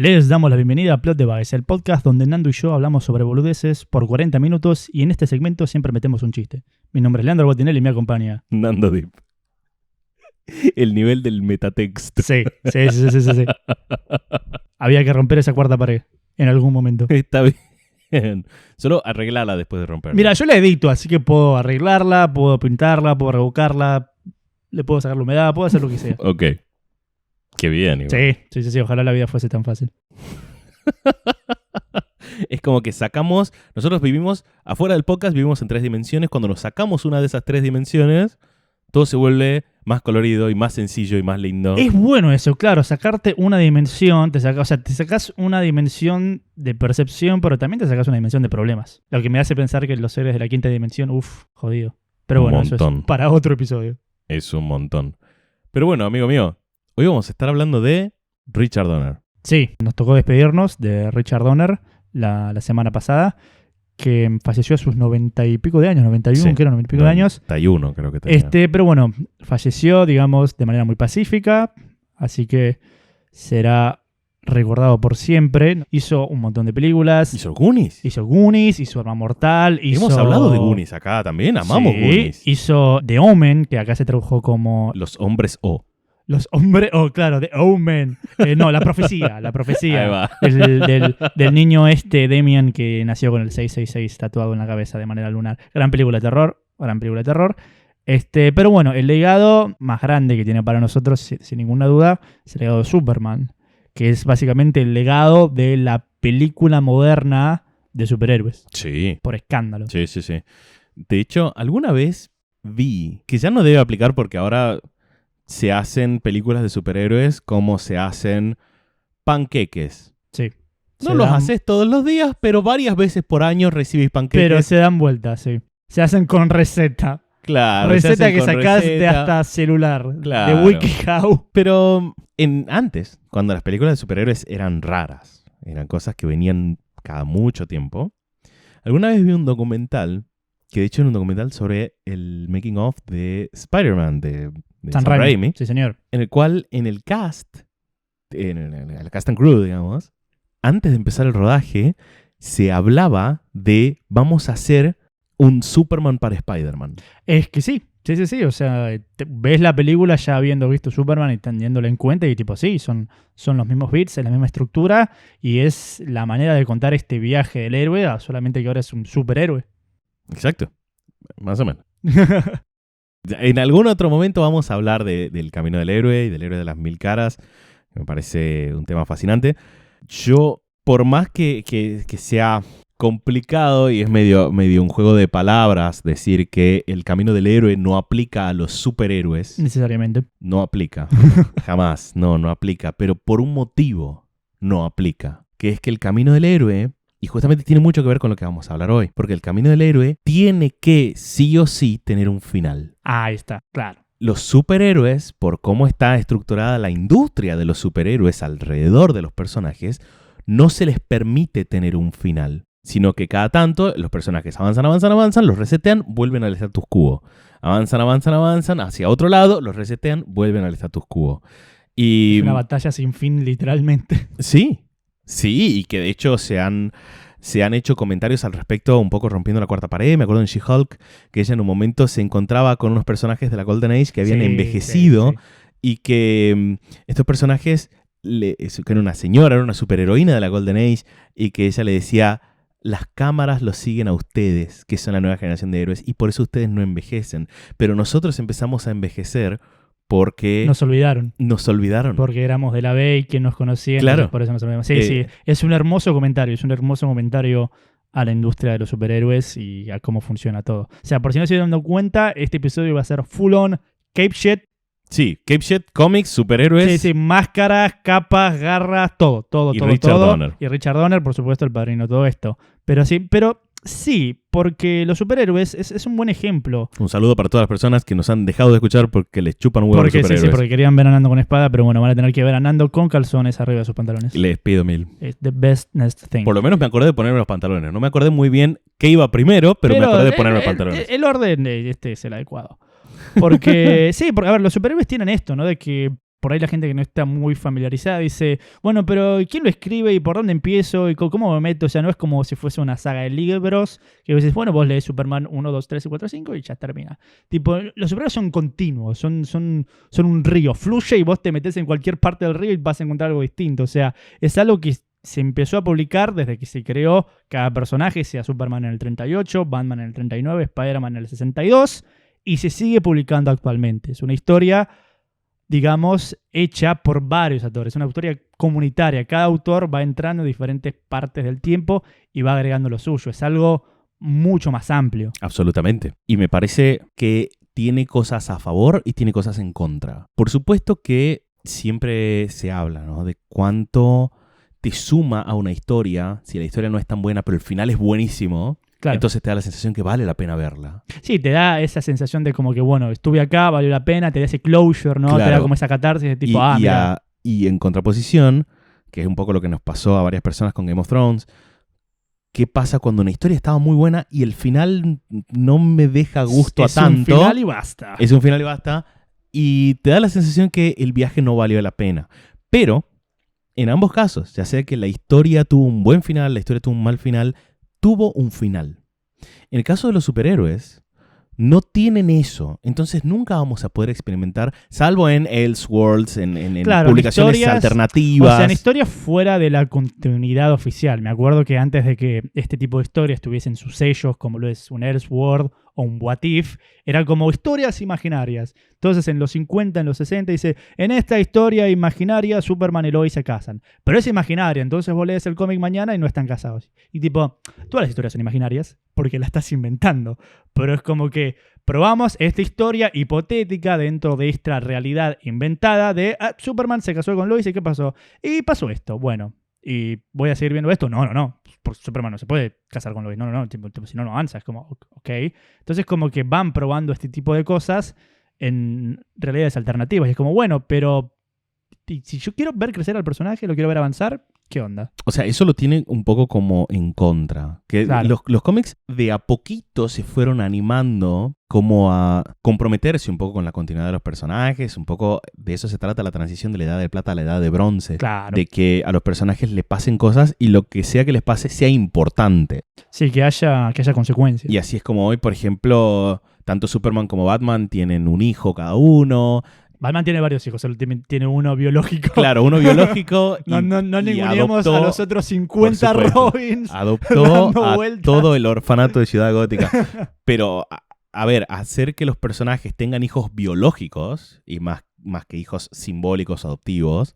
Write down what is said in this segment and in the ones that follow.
Les damos la bienvenida a Plot Device, el podcast donde Nando y yo hablamos sobre boludeces por 40 minutos y en este segmento siempre metemos un chiste. Mi nombre es Leandro Botinelli y me acompaña Nando Deep. El nivel del metatext. Sí. Había que romper esa cuarta pared en algún momento. Está bien. Solo arreglarla después de romperla. Mira, yo la edito, así que puedo arreglarla, puedo pintarla, puedo revocarla, le puedo sacar la humedad, puedo hacer lo que sea. Ok. Qué bien, igual. Sí, ojalá la vida fuese tan fácil. Es como que sacamos... Nosotros vivimos... Afuera del podcast vivimos en 3 dimensiones. Cuando nos sacamos una de esas 3 dimensiones, todo se vuelve más colorido y más sencillo y más lindo. Es bueno eso, claro, sacarte una dimensión, te sacas una dimensión de percepción, pero también te sacas una dimensión de problemas. Lo que me hace pensar que los seres de la quinta dimensión, jodido. Pero bueno, eso es para otro episodio. Es un montón. Pero bueno, amigo mío, hoy vamos a estar hablando de Richard Donner. Sí, nos tocó despedirnos de Richard Donner la semana pasada, que falleció a sus 90 y pico de años, 91, Sí, que eran 90 y pico de años. 91 creo que tenía. Pero bueno, falleció, digamos, de manera muy pacífica, así que será recordado por siempre. Hizo un montón de películas. ¿Hizo Goonies? Hizo Arma Mortal. Hemos hablado de Goonies acá también, amamos Goonies. Hizo The Omen, que acá se tradujo como... Los hombres O. Los hombres... claro, The Omen. No, la profecía. Ahí va. Del niño Demian, que nació con el 666 tatuado en la cabeza de manera lunar. Gran película de terror. Pero bueno, el legado más grande que tiene para nosotros, sin ninguna duda, es el legado de Superman, que es básicamente el legado de la película moderna de superhéroes. Sí. Por escándalo. Sí. De hecho, alguna vez vi, que ya no debe aplicar porque ahora se hacen películas de superhéroes como se hacen panqueques. Sí. No los haces todos los días, pero varias veces por año recibís panqueques. Pero se dan vueltas, sí. Se hacen con receta. Claro. Receta que sacás de hasta celular. Claro. De WikiHow. Pero antes, cuando las películas de superhéroes eran raras, eran cosas que venían cada mucho tiempo, alguna vez vi un documental, que de hecho era un documental sobre el making of de Spider-Man, de Sam Raimi. Sí, señor. En el cual, en el cast and crew, digamos, antes de empezar el rodaje, se hablaba de vamos a hacer un Superman para Spider-Man. Es que sí. O sea, ves la película ya habiendo visto Superman y teniéndola en cuenta y tipo, sí, son los mismos beats, es la misma estructura y es la manera de contar este viaje del héroe, solamente que ahora es un superhéroe. Exacto. Más o menos. En algún otro momento vamos a hablar del camino del héroe y del héroe de las 1000 caras. Me parece un tema fascinante. Yo, por más que sea complicado y es medio un juego de palabras decir que el camino del héroe no aplica a los superhéroes. Necesariamente. No aplica. Jamás. No aplica. Pero por un motivo no aplica. Que es que el camino del héroe... Y justamente tiene mucho que ver con lo que vamos a hablar hoy. Porque el camino del héroe tiene que, sí o sí, tener un final. Ahí está, claro. Los superhéroes, por cómo está estructurada la industria de los superhéroes alrededor de los personajes, no se les permite tener un final. Sino que cada tanto los personajes avanzan, los resetean, vuelven al status quo. Avanzan, hacia otro lado, los resetean, vuelven al status quo. Y es una batalla sin fin, literalmente. Sí, y que de hecho se han hecho comentarios al respecto, un poco rompiendo la cuarta pared. Me acuerdo en She-Hulk que ella en un momento se encontraba con unos personajes de la Golden Age que habían envejecido. Y que estos personajes, que era una señora, era una superheroína de la Golden Age, y que ella le decía, las cámaras los siguen a ustedes, que son la nueva generación de héroes, y por eso ustedes no envejecen. Pero nosotros empezamos a envejecer porque... Nos olvidaron. Porque éramos de la B y que nos conocían. Claro. Por eso nos olvidamos. Sí. Es un hermoso comentario. A la industria de los superhéroes y a cómo funciona todo. O sea, por si no se dieron cuenta, este episodio va a ser full on cape shit. Sí, cape shit, cómics, superhéroes. Sí, máscaras, capas, garras, todo. Y Richard Donner. Y Richard Donner, por supuesto, el padrino de todo esto. Pero sí, porque los superhéroes es un buen ejemplo. Un saludo para todas las personas que nos han dejado de escuchar porque les chupan un huevo los superhéroes. Sí, porque querían ver a Nando con espada, pero bueno, van a tener que ver a Nando con calzones arriba de sus pantalones. Les pido mil. It's the best next thing. Por lo menos me acordé de ponerme los pantalones. No me acordé muy bien qué iba primero, pero me acordé de ponerme los pantalones. El orden es el adecuado. Porque, a ver, los superhéroes tienen esto, ¿no? De que por ahí la gente que no está muy familiarizada dice, bueno, pero ¿quién lo escribe y por dónde empiezo y cómo me meto? O sea, no es como si fuese una saga de libros que dices, bueno, vos lees Superman 1, 2, 3 y 4, 5 y ya termina. Tipo, los superhéroes son continuos, son un río, fluye y vos te metes en cualquier parte del río y vas a encontrar algo distinto. O sea, es algo que se empezó a publicar desde que se creó cada personaje, sea Superman en el 38, Batman en el 39, Spider-Man en el 62, y se sigue publicando actualmente. Es una historia, digamos, hecha por varios autores. Es una historia comunitaria. Cada autor va entrando en diferentes partes del tiempo y va agregando lo suyo. Es algo mucho más amplio. Absolutamente. Y me parece que tiene cosas a favor y tiene cosas en contra. Por supuesto que siempre se habla, ¿no?, de cuánto te suma a una historia si la historia no es tan buena, pero el final es buenísimo. Claro. Entonces te da la sensación que vale la pena verla. Sí, te da esa sensación de como que, bueno, estuve acá, valió la pena, te da ese closure, ¿no? Claro. Te da como esa catarsis de tipo, mira. Y en contraposición, que es un poco lo que nos pasó a varias personas con Game of Thrones, ¿qué pasa cuando una historia estaba muy buena y el final no me deja gusto a tanto? Es un final y basta. Es un final y basta. Y te da la sensación que el viaje no valió la pena. Pero, en ambos casos, ya sea que la historia tuvo un buen final, la historia tuvo un mal final, tuvo un final. En el caso de los superhéroes, no tienen eso. Entonces nunca vamos a poder experimentar, salvo en Elseworlds, en claro, publicaciones historias, alternativas. O sea, en historias fuera de la continuidad oficial. Me acuerdo que antes de que este tipo de historias tuviesen sus sellos, como lo es un Elseworld o un What If, eran como historias imaginarias. Entonces en los 50, en los 60, dice, en esta historia imaginaria Superman y Lois se casan. Pero es imaginaria, entonces vos lees el cómic mañana y no están casados. Y tipo, todas las historias son imaginarias porque la estás inventando. Pero es como que probamos esta historia hipotética dentro de esta realidad inventada de Superman se casó con Lois y ¿qué pasó? Y pasó esto. Bueno, ¿y voy a seguir viendo esto? No. Porque Superman no se puede casar con Lois. No. Tipo, si no avanza. Es como, ok. Entonces como que van probando este tipo de cosas en realidades alternativas. Y es como, bueno, pero si yo quiero ver crecer al personaje, lo quiero ver avanzar, ¿qué onda? O sea, eso lo tiene un poco como en contra. Que claro. Los cómics de a poquito se fueron animando como a comprometerse un poco con la continuidad de los personajes. Un poco de eso se trata la transición de la edad de plata a la edad de bronce. Claro. De que a los personajes le pasen cosas y lo que sea que les pase sea importante. Sí, que haya consecuencias. Y así es como hoy, por ejemplo, tanto Superman como Batman tienen un hijo cada uno. Batman tiene varios hijos, solo tiene uno biológico. Ninguneemos a los otros 50 Robins. Adoptó a todo el orfanato de Ciudad Gótica. Pero, a ver, hacer que los personajes tengan hijos biológicos, y más que hijos simbólicos adoptivos,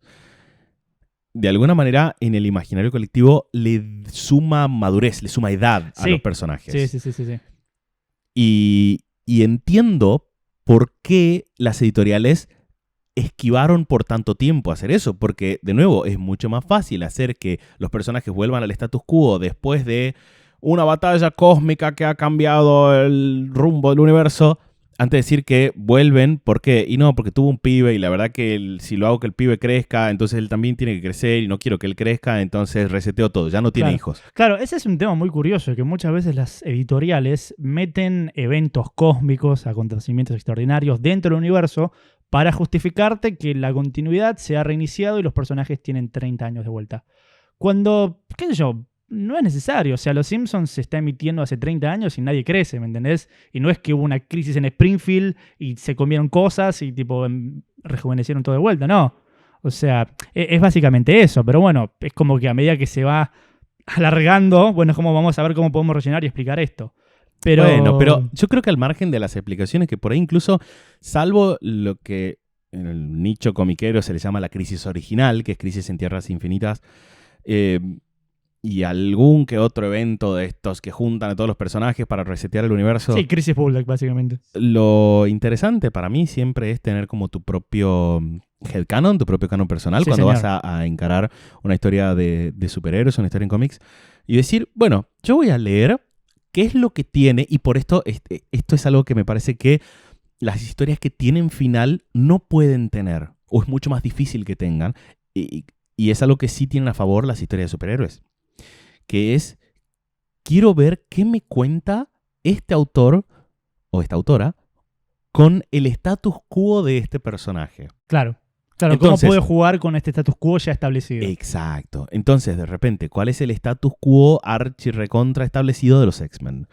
de alguna manera en el imaginario colectivo le suma madurez, le suma edad a los personajes. Sí. Y entiendo por qué las editoriales esquivaron por tanto tiempo hacer eso, porque de nuevo es mucho más fácil hacer que los personajes vuelvan al status quo después de una batalla cósmica que ha cambiado el rumbo del universo, antes de decir que vuelven, ¿por qué? Y no, porque tuvo un pibe y la verdad que si lo hago que el pibe crezca, entonces él también tiene que crecer y no quiero que él crezca, entonces reseteo todo, ya no tiene hijos. Claro, ese es un tema muy curioso, que muchas veces las editoriales meten eventos cósmicos, acontecimientos extraordinarios dentro del universo para justificarte que la continuidad se ha reiniciado y los personajes tienen 30 años de vuelta. Cuando, qué sé yo, no es necesario. O sea, Los Simpsons se está emitiendo hace 30 años y nadie crece, ¿me entendés? Y no es que hubo una crisis en Springfield y se comieron cosas y tipo rejuvenecieron todo de vuelta, no. O sea, es básicamente eso. Pero bueno, es como que a medida que se va alargando, bueno, es como vamos a ver cómo podemos rellenar y explicar esto. Pero yo creo que al margen de las explicaciones, que por ahí incluso, salvo lo que en el nicho comiquero se le llama la crisis original, que es Crisis en Tierras Infinitas, y algún que otro evento de estos que juntan a todos los personajes para resetear el universo. Sí, Crisis Bulldog, básicamente. Lo interesante para mí siempre es tener como tu propio headcanon, tu propio canon personal, cuando vas a encarar una historia de superhéroes, una historia en cómics, y decir, bueno, yo voy a leer qué es lo que tiene, y por esto es algo que me parece que las historias que tienen final no pueden tener, o es mucho más difícil que tengan, y es algo que sí tienen a favor las historias de superhéroes, que es, quiero ver qué me cuenta este autor o esta autora con el status quo de este personaje. Claro. Claro, Entonces, ¿cómo puede jugar con este status quo ya establecido? exacto. Entonces, de repente, ¿cuál es el status quo archi recontra establecido de los X-Men?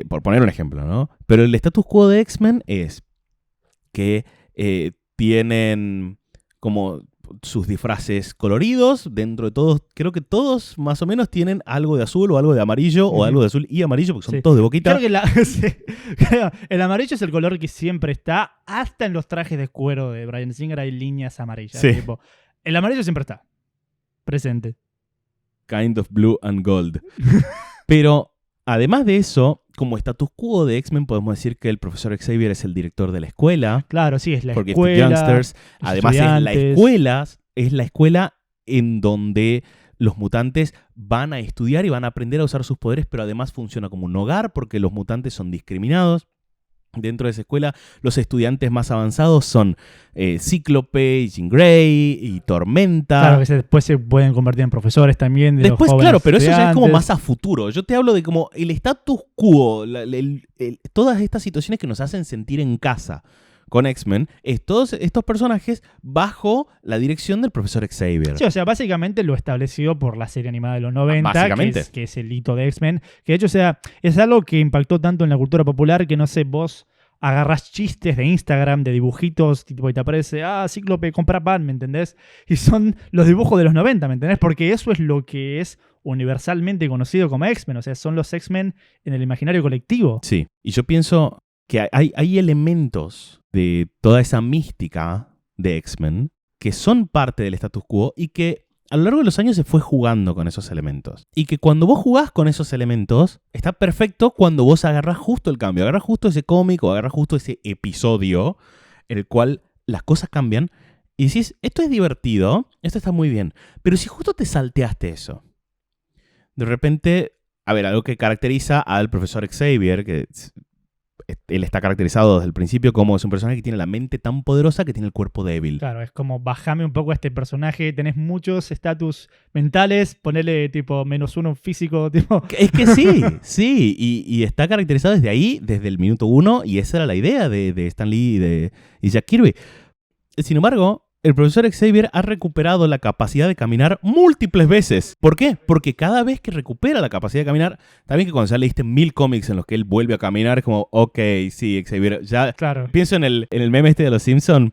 Por poner un ejemplo, ¿no? Pero el status quo de X-Men es que tienen como sus disfraces coloridos. Dentro de todos, creo que todos más o menos tienen algo de azul o algo de amarillo o algo de azul y amarillo porque son todos de boquita. Creo que el amarillo es el color que siempre está, hasta en los trajes de cuero de Bryan Singer hay líneas amarillas. Sí. Tipo, el amarillo siempre está presente. Kind of blue and gold. Pero además de eso, como status quo de X-Men, podemos decir que el profesor Xavier es el director de la escuela. Claro, sí, es la porque escuela. Youngsters, además es la escuela en donde los mutantes van a estudiar y van a aprender a usar sus poderes, pero además funciona como un hogar porque los mutantes son discriminados. Dentro de esa escuela, los estudiantes más avanzados son Cíclope, Jean Grey y Tormenta. Claro, que después se pueden convertir en profesores también. Después, claro, pero eso ya es como más a futuro. Yo te hablo de como el status quo, todas estas situaciones que nos hacen sentir en casa con X-Men, es todos estos personajes bajo la dirección del profesor Xavier. Sí, o sea, básicamente lo establecido por la serie animada de los 90, que es el hito de X-Men, que de hecho, o sea, es algo que impactó tanto en la cultura popular que, no sé, vos agarrás chistes de Instagram, de dibujitos, tipo, y te aparece, Cíclope, compra pan, ¿me entendés? Y son los dibujos de los 90, ¿me entendés? Porque eso es lo que es universalmente conocido como X-Men, o sea, son los X-Men en el imaginario colectivo. Sí, y yo pienso que hay elementos de toda esa mística de X-Men que son parte del status quo y que a lo largo de los años se fue jugando con esos elementos. Y que cuando vos jugás con esos elementos, está perfecto cuando vos agarrás justo el cambio, agarrás justo ese cómic o agarrás justo ese episodio en el cual las cosas cambian y decís, esto es divertido, esto está muy bien, pero si justo te salteaste eso, de repente, a ver, algo que caracteriza al profesor Xavier, que él está caracterizado desde el principio como es un personaje que tiene la mente tan poderosa que tiene el cuerpo débil. Claro, es como bajame un poco a este personaje, tenés muchos estatus mentales, ponele tipo -1 físico, tipo... Es que sí, y está caracterizado desde ahí, desde el minuto 1, y esa era la idea de Stan Lee y Jack Kirby. Sin embargo, el profesor Xavier ha recuperado la capacidad de caminar múltiples veces. ¿Por qué? Porque cada vez que recupera la capacidad de caminar, también que cuando ya leíste 1000 cómics en los que él vuelve a caminar, es como, ok, sí, Xavier, ya... Claro. Pienso en el meme este de los Simpsons,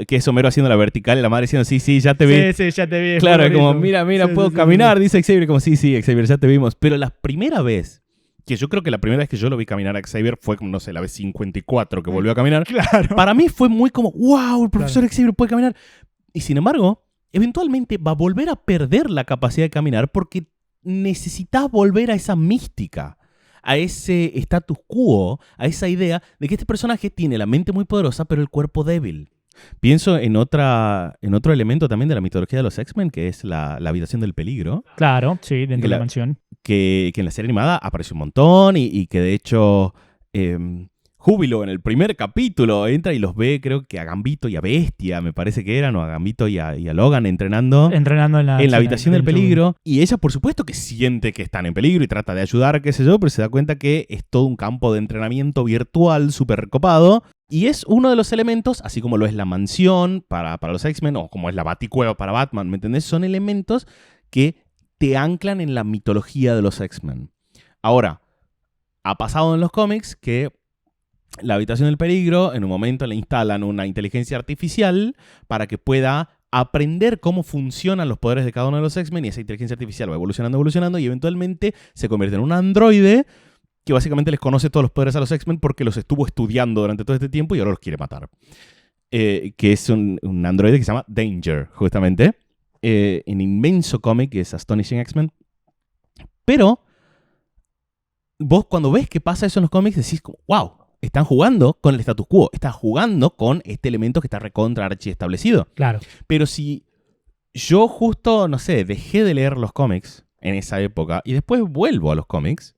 que es Homero haciendo la vertical y la madre diciendo, sí, ya te vi. Sí, ya te vi. Claro, como, mira, sí, puedo caminar, dice Xavier, como, sí, Xavier, ya te vimos. Pero la primera vez, que yo creo que la primera vez que yo lo vi caminar a Xavier fue como, no sé, la vez 54 que volvió a caminar. Claro. Para mí fue muy como, wow, el profesor Xavier puede caminar. Y sin embargo, eventualmente va a volver a perder la capacidad de caminar porque necesitas volver a esa mística, a ese status quo, a esa idea de que este personaje tiene la mente muy poderosa pero el cuerpo débil. Pienso en otro elemento también de la mitología de los X-Men, que es la habitación del peligro. Claro, sí, dentro de la mansión. Que en la serie animada aparece un montón y que de hecho... Júbilo en el primer capítulo entra y los ve, creo que a Gambito y a Bestia, me parece que eran, o a Gambito y a Logan entrenando en la habitación del peligro. Y ella, por supuesto, que siente que están en peligro y trata de ayudar, qué sé yo, pero se da cuenta que es todo un campo de entrenamiento virtual súper copado. Y es uno de los elementos, así como lo es la mansión para los X-Men, o como es la Baticueva para Batman, ¿me entendés? Son elementos que te anclan en la mitología de los X-Men. Ahora, ha pasado en los cómics que la habitación del peligro, en un momento le instalan una inteligencia artificial para que pueda aprender cómo funcionan los poderes de cada uno de los X-Men y esa inteligencia artificial va evolucionando y eventualmente se convierte en un androide que básicamente les conoce todos los poderes a los X-Men porque los estuvo estudiando durante todo este tiempo y ahora los quiere matar. Que es un androide que se llama Danger, justamente. En inmenso cómic que es Astonishing X-Men. Pero vos cuando ves que pasa eso en los cómics decís como, wow, están jugando con el status quo, están jugando con este elemento que está recontra archi establecido. Claro. Pero si yo justo, no sé, dejé de leer los cómics en esa época y después vuelvo a los cómics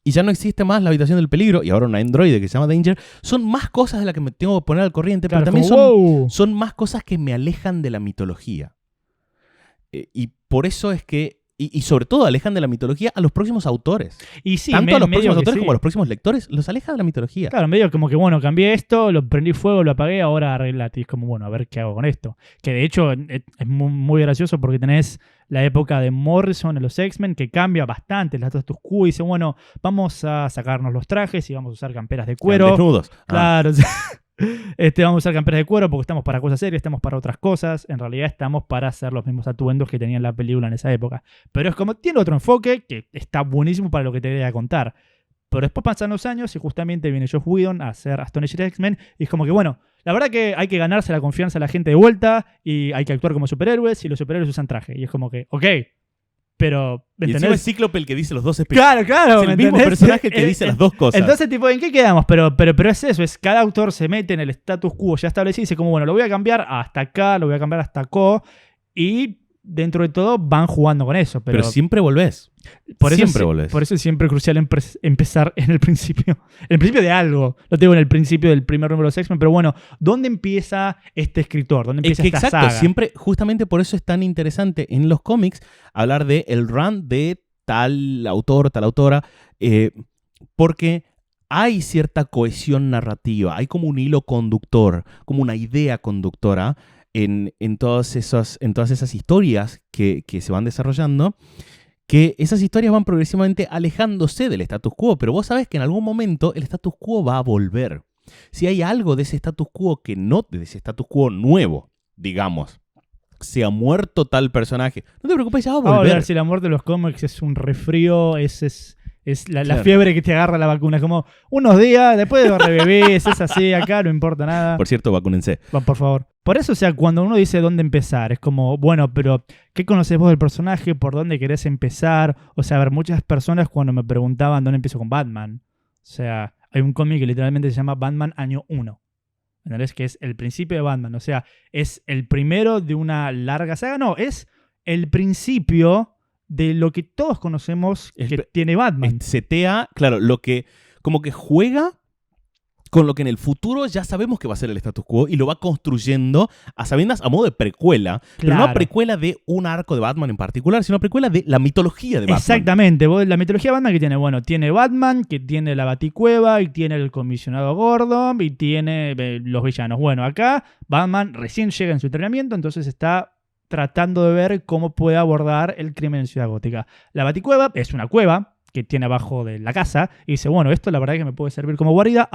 y ya no existe más la habitación del peligro y ahora un androide que se llama Danger, son más cosas de las que me tengo que poner al corriente, claro, pero también como, son más cosas que me alejan de la mitología. Y por eso es que Y sobre todo alejan de la mitología a los próximos autores. Y sí, Tanto a los próximos autores sí, como a los próximos lectores, los aleja de la mitología. Claro, medio como que, bueno, cambié esto, lo prendí fuego, lo apagué, ahora arreglate. Y es como, bueno, a ver qué hago con esto. Que de hecho es muy gracioso porque tenés la época de Morrison en los X-Men que cambia bastante el status quo y dice, bueno, vamos a sacarnos los trajes y vamos a usar camperas de cuero. Desnudos. Claro, vamos a usar camperas de cuero porque estamos para cosas serias, estamos para otras cosas. En realidad estamos para hacer los mismos atuendos que tenía la película en esa época. Pero es como, tiene otro enfoque que está buenísimo para lo que te quería contar. Pero después pasan los años y justamente viene Joss Whedon a hacer Astonishing X-Men y es como que, bueno, la verdad que hay que ganarse la confianza de la gente de vuelta y hay que actuar como superhéroes y los superhéroes usan traje. Y es como que, ok, pero... ¿me y entendés? encima es Cíclope el que dice los dos específicos. Claro, es el mismo personaje que dice las dos cosas. Entonces, tipo, ¿en qué quedamos? Pero es eso, es cada autor se mete en el status quo ya establecido y dice como, bueno, lo voy a cambiar hasta acá, lo voy a cambiar hasta acá y dentro de todo van jugando con eso. Pero siempre volvés. Volvés. Por eso es siempre crucial empezar en el principio. En el principio de algo. Lo tengo en el principio del primer número de X-Men, pero bueno, ¿dónde empieza este escritor? ¿Dónde empieza esta exacto, saga? Siempre, justamente por eso es tan interesante en los cómics hablar de el run de tal autor, tal autora, porque hay cierta cohesión narrativa, hay como un hilo conductor, como una idea conductora en todas esas historias que se van desarrollando, que esas historias van progresivamente alejándose del status quo, pero vos sabés que en algún momento el status quo va a volver. Si hay algo de ese status quo de ese status quo nuevo, digamos, se ha muerto tal personaje, no te preocupes, ya va a volver. A ver, si la muerte de los cómics es un resfrío, es la fiebre que te agarra la vacuna. Es como unos días, después de revivís, es así, acá no importa nada. Por cierto, vacúnense. Por favor. Por eso, o sea, cuando uno dice dónde empezar, es como, bueno, pero ¿qué conoces vos del personaje? ¿Por dónde querés empezar? O sea, a ver, muchas personas cuando me preguntaban dónde empiezo con Batman, o sea, hay un cómic que literalmente se llama Batman Año 1. ¿Entendés? Que es el principio de Batman. O sea, es el primero de una larga saga. No, es el principio de lo que todos conocemos que tiene Batman. Setea, claro, lo que como que juega con lo que en el futuro ya sabemos que va a ser el status quo y lo va construyendo a sabiendas a modo de precuela, pero no precuela de un arco de Batman en particular, sino precuela de la mitología de Batman. Exactamente, la mitología de Batman que tiene, bueno, tiene Batman, que tiene la Baticueva, y tiene el comisionado Gordon, y tiene los villanos. Bueno, acá Batman recién llega en su entrenamiento, entonces está tratando de ver cómo puede abordar el crimen en Ciudad Gótica. La Baticueva es una cueva que tiene abajo de la casa y dice, bueno, esto la verdad que me puede servir como guarida,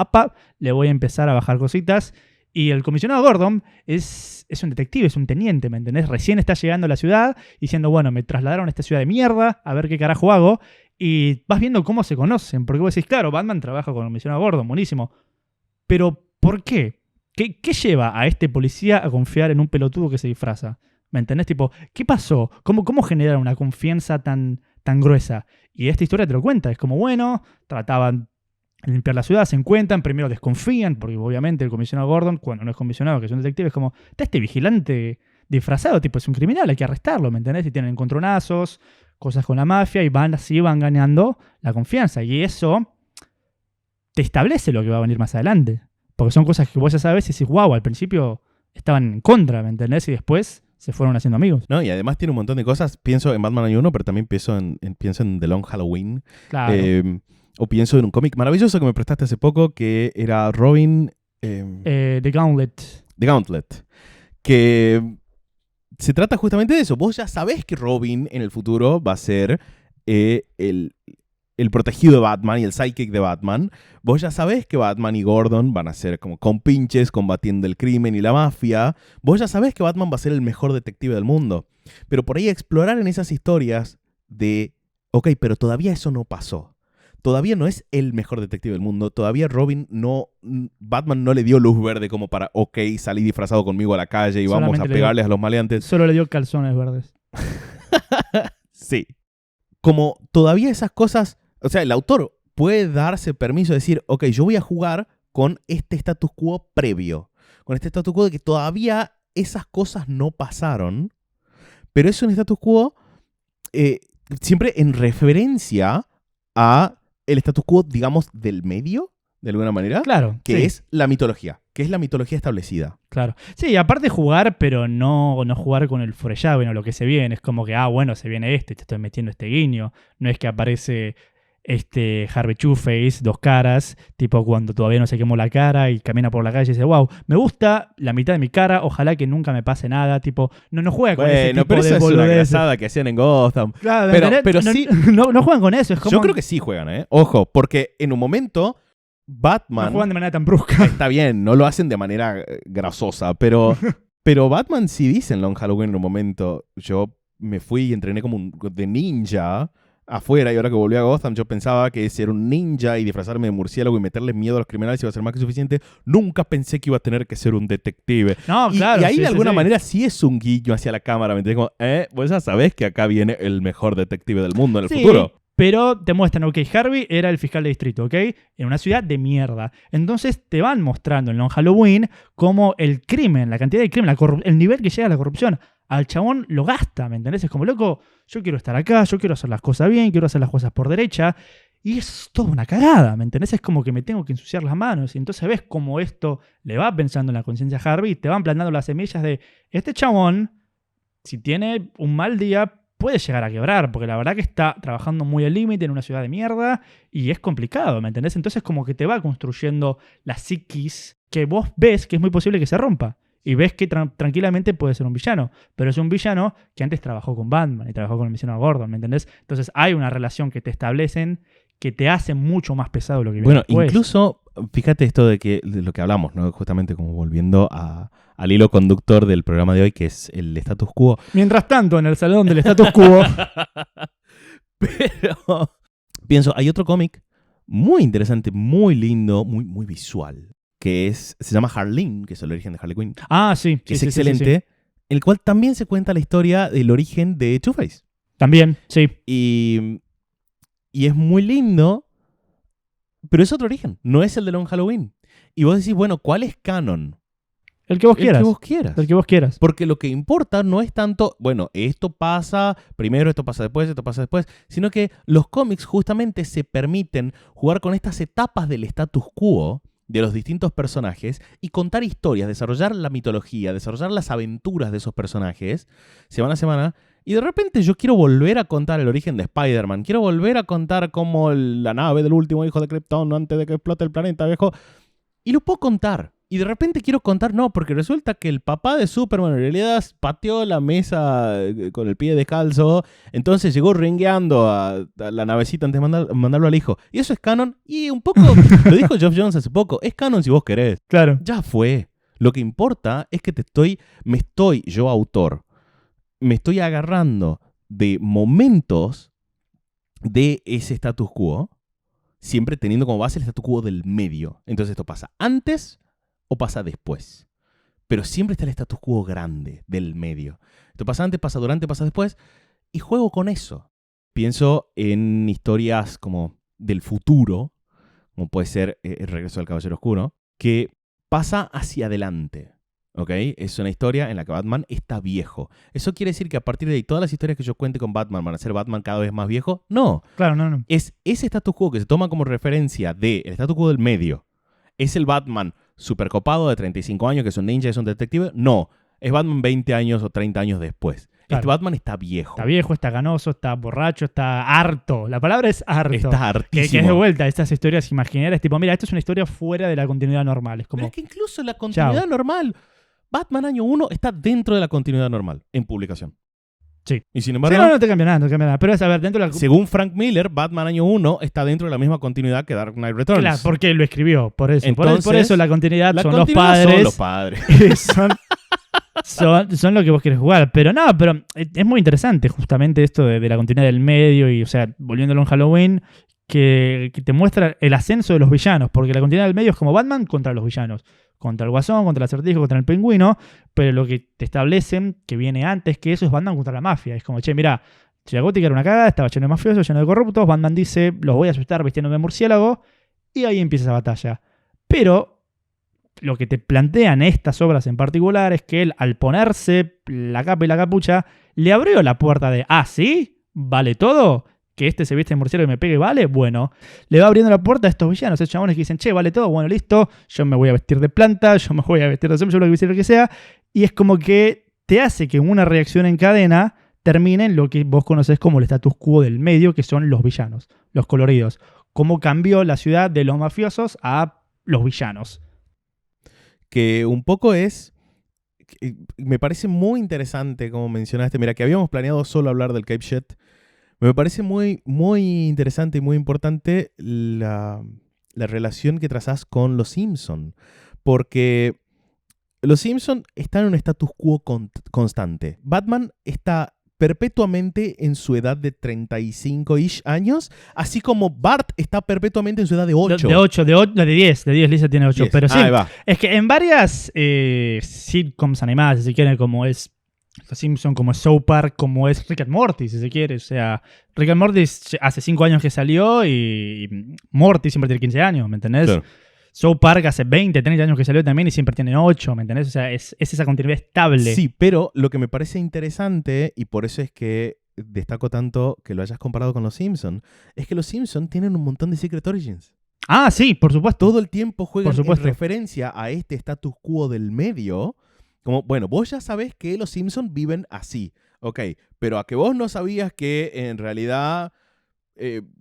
le voy a empezar a bajar cositas. Y el comisionado Gordon es un detective, es un teniente, ¿me entendés? Recién está llegando a la ciudad diciendo, bueno, me trasladaron a esta ciudad de mierda, a ver qué carajo hago. Y vas viendo cómo se conocen, porque vos decís, claro, Batman trabaja con el comisionado Gordon, buenísimo. Pero, ¿por qué? ¿Qué lleva a este policía a confiar en un pelotudo que se disfraza? ¿Me entendés? Tipo, ¿qué pasó? ¿Cómo generar una confianza tan gruesa? Y esta historia te lo cuenta. Es como, bueno, trataban de limpiar la ciudad, se encuentran, primero desconfían, porque obviamente el comisionado Gordon, cuando no es comisionado, que es un detective, es como, está este vigilante disfrazado, tipo, es un criminal, hay que arrestarlo, ¿me entendés? Y tienen encontronazos, cosas con la mafia, y van ganando la confianza. Y eso te establece lo que va a venir más adelante. Porque son cosas que vos ya sabes y decís, wow, al principio estaban en contra, ¿me entendés? Y después se fueron haciendo amigos. No, y además tiene un montón de cosas. Pienso en Batman Año 1, pero también pienso en The Long Halloween. Claro. O pienso en un cómic maravilloso que me prestaste hace poco, que era Robin... The Gauntlet. The Gauntlet. Que se trata justamente de eso. Vos ya sabés que Robin en el futuro va a ser el protegido de Batman y el sidekick de Batman. Vos ya sabés que Batman y Gordon van a ser como compinches combatiendo el crimen y la mafia. Vos ya sabés que Batman va a ser el mejor detective del mundo. Pero por ahí explorar en esas historias de, ok, pero todavía eso no pasó. Todavía no es el mejor detective del mundo. Todavía Batman no le dio luz verde como para, ok, salí disfrazado conmigo a la calle y vamos a pegarles a los maleantes. Solo le dio calzones verdes. Sí. Como todavía esas cosas... O sea, el autor puede darse permiso de decir, ok, yo voy a jugar con este status quo previo. Con este status quo de que todavía esas cosas no pasaron. Pero es un status quo siempre en referencia a el status quo, digamos, del medio, de alguna manera. Claro. Que sí. es la mitología. que es la mitología establecida. Claro. Sí, aparte jugar, pero no jugar con el foreshadow o lo que se viene. Es como que, bueno, se viene te estoy metiendo este guiño. No es que aparece Harvey Two-Face, 2 caras, tipo cuando todavía no se quemó la cara y camina por la calle y dice, wow, me gusta la mitad de mi cara, ojalá que nunca me pase nada, tipo, no juega con ese tipo pero de eso es una boludeces. grasada que hacían en Gotham. Claro, pero no, sí, no juegan con eso. Es como, yo creo que sí juegan, ojo, porque en un momento Batman... No juegan de manera tan brusca. Está bien, no lo hacen de manera grasosa, pero Batman sí dice en Long Halloween en un momento, yo me fui y entrené como de ninja afuera, y ahora que volví a Gotham yo pensaba que ser un ninja y disfrazarme de murciélago y meterle miedo a los criminales iba a ser más que suficiente. Nunca pensé que iba a tener que ser un detective. No, claro. Y ahí sí, de alguna sí. manera sí es un guiño hacia la cámara, ¿me entiendes? Como, vos ya sabés que acá viene el mejor detective del mundo en el futuro. Pero te muestran, ok, Harvey era el fiscal de distrito, ok, en una ciudad de mierda. Entonces te van mostrando en Long Halloween cómo el crimen, la cantidad de crimen, el nivel que llega a la corrupción, al chabón lo gasta, ¿me entendés? Es como, loco, yo quiero estar acá, yo quiero hacer las cosas bien, quiero hacer las cosas por derecha. Y es toda una cagada, ¿me entendés? Es como que me tengo que ensuciar las manos. Y entonces ves cómo esto le va pensando en la conciencia a Harvey y te van plantando las semillas de este chabón, si tiene un mal día, puede llegar a quebrar, porque la verdad que está trabajando muy al límite en una ciudad de mierda y es complicado, ¿me entendés? Entonces como que te va construyendo la psiquis que vos ves que es muy posible que se rompa. Y ves que tranquilamente puede ser un villano, pero es un villano que antes trabajó con Batman y trabajó con el villano Gordon, ¿me entendés? Entonces hay una relación que te establecen que te hace mucho más pesado lo que viene después. Incluso, fíjate esto de lo que hablamos, ¿no? Justamente como volviendo al hilo conductor del programa de hoy, que es el status quo. Mientras tanto, en el salón del status quo... Pero pienso, hay otro cómic muy interesante, muy lindo, muy visual, que se llama Harleen, que es el origen de Harley Quinn. Ah, sí. Que es excelente, el cual también se cuenta la historia del origen de Two-Face. También, sí. Y es muy lindo, pero es otro origen, no es el de Long Halloween. Y vos decís, bueno, ¿cuál es canon? El que vos quieras. El que vos quieras. El que vos quieras. Porque lo que importa no es tanto, bueno, esto pasa primero, esto pasa después, sino que los cómics justamente se permiten jugar con estas etapas del status quo de los distintos personajes y contar historias, desarrollar la mitología, desarrollar las aventuras de esos personajes semana a semana. Y de repente yo quiero volver a contar el origen de Spider-Man, quiero volver a contar cómo la nave del último hijo de Krypton antes de que explote el planeta, viejo. Y lo puedo contar. Y de repente quiero contar, no, porque resulta que el papá de Superman en realidad pateó la mesa con el pie descalzo, entonces llegó ringueando a la navecita antes de mandarlo al hijo. Y eso es canon, y un poco, lo dijo Geoff Johns hace poco, es canon si vos querés. Claro. Ya fue. Lo que importa es que yo autor, me estoy agarrando de momentos de ese status quo, siempre teniendo como base el status quo del medio. Entonces esto pasa antes o pasa después. Pero siempre está el status quo grande del medio. Esto pasa antes, pasa durante, pasa después. Y juego con eso. Pienso en historias como del futuro, como puede ser El regreso del Caballero Oscuro, que pasa hacia adelante. ¿Ok? Es una historia en la que Batman está viejo. ¿Eso quiere decir que a partir de ahí todas las historias que yo cuente con Batman van a ser Batman cada vez más viejo? No. Claro, no. Es ese status quo que se toma como referencia del status quo del medio. ¿Es el Batman super copado de 35 años que es un ninja y es un detective? No. Es Batman 20 años o 30 años después. Claro. Este Batman está viejo. Está viejo, está ganoso, está borracho, está harto. La palabra es harto. Está hartísimo. Que es de vuelta a estas historias imaginarias. Tipo, mira, esto es una historia fuera de la continuidad normal. Es como, pero es que incluso la continuidad normal... Batman año 1 está dentro de la continuidad normal, en publicación. Sí. Y sin embargo... Sí, no te cambia nada, Pero es, a ver, dentro de la... Según Frank Miller, Batman año 1 está dentro de la misma continuidad que Dark Knight Returns. Claro, porque lo escribió, por eso. Entonces, por eso la continuidad son los padres. Son lo que vos querés jugar. Pero no, pero es muy interesante justamente esto de la continuidad del medio y, o sea, volviéndolo en Halloween, que te muestra el ascenso de los villanos, porque la continuidad del medio es como Batman contra los villanos. Contra el Guasón, contra el Acertijo, contra el Pingüino, pero lo que te establecen, que viene antes que eso, es Batman contra la mafia. Es como, che, mirá, Ciudad Gótica era una cagada, estaba lleno de mafiosos, lleno de corruptos, Batman dice, los voy a asustar vistiéndome de murciélago, y ahí empieza esa batalla. Pero lo que te plantean estas obras en particular es que él, al ponerse la capa y la capucha, le abrió la puerta de, ¿sí? ¿Vale todo? que este se viste de murciélago y me pegue, ¿vale? Bueno, le va abriendo la puerta a estos villanos, esos chabones que dicen, che, vale todo, bueno, listo, yo me voy a vestir de planta, yo me voy a vestir de zombie, yo lo que sea, y es como que te hace que una reacción en cadena termine en lo que vos conocés como el status quo del medio, que son los villanos, los coloridos. Cómo cambió la ciudad de los mafiosos a los villanos. Que un poco es... Me parece muy interesante, como mencionaste. Mira, que habíamos planeado solo hablar del Cape Shit. Me parece muy, muy interesante y muy importante la relación que trazás con los Simpson. Porque los Simpson están en un status quo constante. Batman está perpetuamente en su edad de 35-ish años, así como Bart está perpetuamente en su edad de 8. De 10, Lisa tiene 8. 10. Pero sí, Ahí va. es que en varias sitcoms animadas, si se quiere, como es Los Simpsons, como es South Park, como es Rick and Morty, si se quiere. O sea, Rick and Morty hace 5 años que salió y Morty siempre tiene 15 años, ¿me entendés? Claro. South Park hace 20, 30 años que salió también y siempre tiene 8, ¿me entendés? O sea, es esa continuidad estable. Sí, pero lo que me parece interesante, y por eso es que destaco tanto que lo hayas comparado con Los Simpson, es que Los Simpson tienen un montón de Secret Origins. Ah, sí, por supuesto. Todo el tiempo juegan Por supuesto. en referencia a este status quo del medio. Como, bueno, vos ya sabés que los Simpsons viven así. Ok, pero a que vos no sabías que en realidad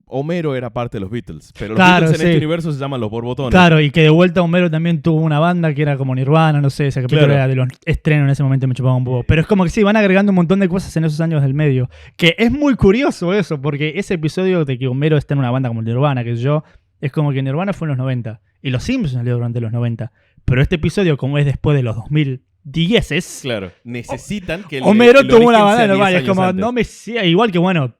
Homero era parte de los Beatles. Pero los Beatles en este universo se llaman los Borbotones. Claro, y que de vuelta Homero también tuvo una banda que era como Nirvana, no sé, ese capítulo era de los estrenos en ese momento, me chupaba un poco. Pero es como que sí, van agregando un montón de cosas en esos años del medio. Que es muy curioso eso, porque ese episodio de que Homero está en una banda como Nirvana, que yo, es como que Nirvana fue en los 90 y los Simpsons salió durante los 90. Pero este episodio, como es después de los 2010, claro, necesitan que Homero tuvo una banda de Nirvana. Es como, no me sea igual que bueno.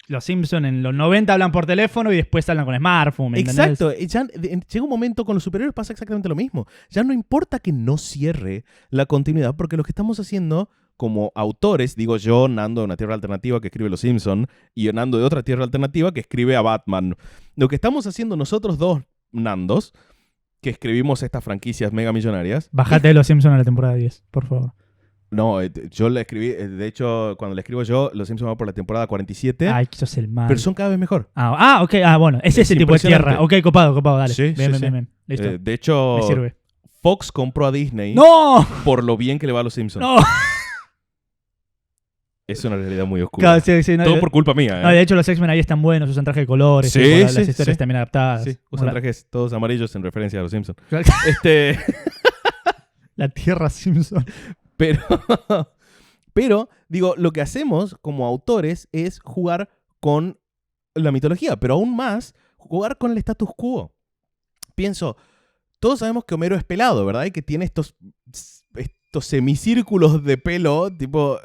Los Simpsons en los 90 hablan por teléfono y después hablan con smartphone. ¿Me Exacto. Llega un momento con los superhéroes pasa exactamente lo mismo. Ya no importa que no cierre la continuidad, porque lo que estamos haciendo como autores, digo yo, Nando de una tierra alternativa que escribe Los Simpsons y Nando de otra tierra alternativa que escribe a Batman. Lo que estamos haciendo nosotros dos, Nandos, que escribimos estas franquicias mega millonarias. Bájate de Los Simpsons a la temporada 10, por favor. No, yo la escribí, de hecho, cuando la escribo yo, Los Simpsons va por la temporada 47. Ay, que sos el mal. Pero son cada vez mejor. Ok, bueno, es ese tipo de tierra. Ok, copado, dale. Sí, bien. Listo. De hecho, me sirve. Fox compró a Disney ¡No! por lo bien que le va a Los Simpsons. ¡No! Es una realidad muy oscura. Claro, sí, todo por culpa mía. No, de hecho, los X-Men ahí están buenos, usan trajes de colores, las historias también adaptadas. Sí, usan trajes todos amarillos en referencia a Los Simpsons. La tierra Simpson. Pero, digo, lo que hacemos como autores es jugar con la mitología, pero aún más, jugar con el status quo. Pienso, todos sabemos que Homero es pelado, ¿verdad? Y que tiene estos semicírculos de pelo, tipo,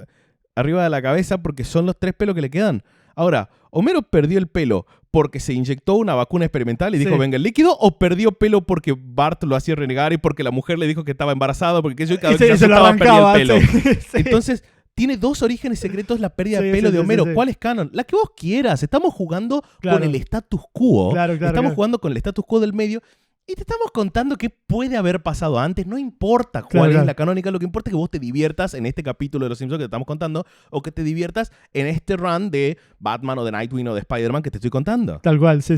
arriba de la cabeza, porque son los 3 pelos que le quedan. Ahora, ¿Homero perdió el pelo porque se inyectó una vacuna experimental y dijo, venga el líquido? ¿O perdió pelo porque Bart lo hacía renegar y porque la mujer le dijo que estaba embarazada? Porque yo cada vez que se estaba perdiendo el pelo. Sí. Entonces, tiene 2 orígenes secretos la pérdida de pelo de Homero. ¿Cuál es canon? La que vos quieras. Estamos jugando con el status quo. Estamos jugando con el status quo del medio. Y te estamos contando qué puede haber pasado antes. No importa cuál es la canónica. Lo que importa es que vos te diviertas en este capítulo de Los Simpsons que te estamos contando. O que te diviertas en este run de Batman o de Nightwing o de Spider-Man que te estoy contando. Tal cual, sí.